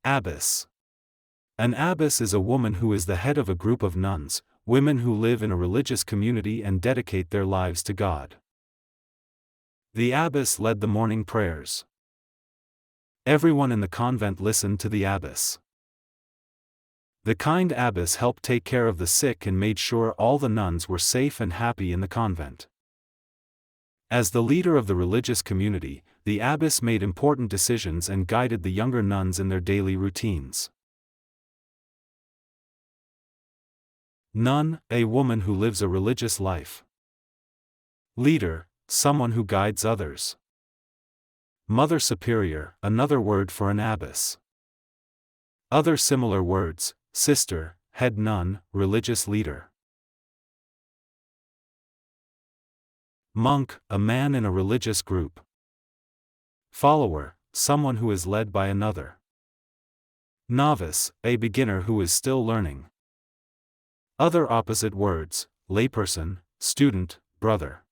Abbess. An abbess is a woman who is the head of a group of nuns, women who live in a religious community and dedicate their lives to God. The abbess led the morning prayers. Everyone in the convent listened to the abbess. The kind abbess helped take care of the sick and made sure all the nuns were safe and happy in the convent. As the leader of the religious community, the abbess made important decisions and guided the younger nuns in their daily routines. Nun, a woman who lives a religious life. Leader, someone who guides others. Mother Superior, another word for an abbess. Other similar words: sister, head nun, religious leader. Monk, a man in a religious group. Follower, someone who is led by another. Novice, a beginner who is still learning. Other opposite words: layperson, student, brother.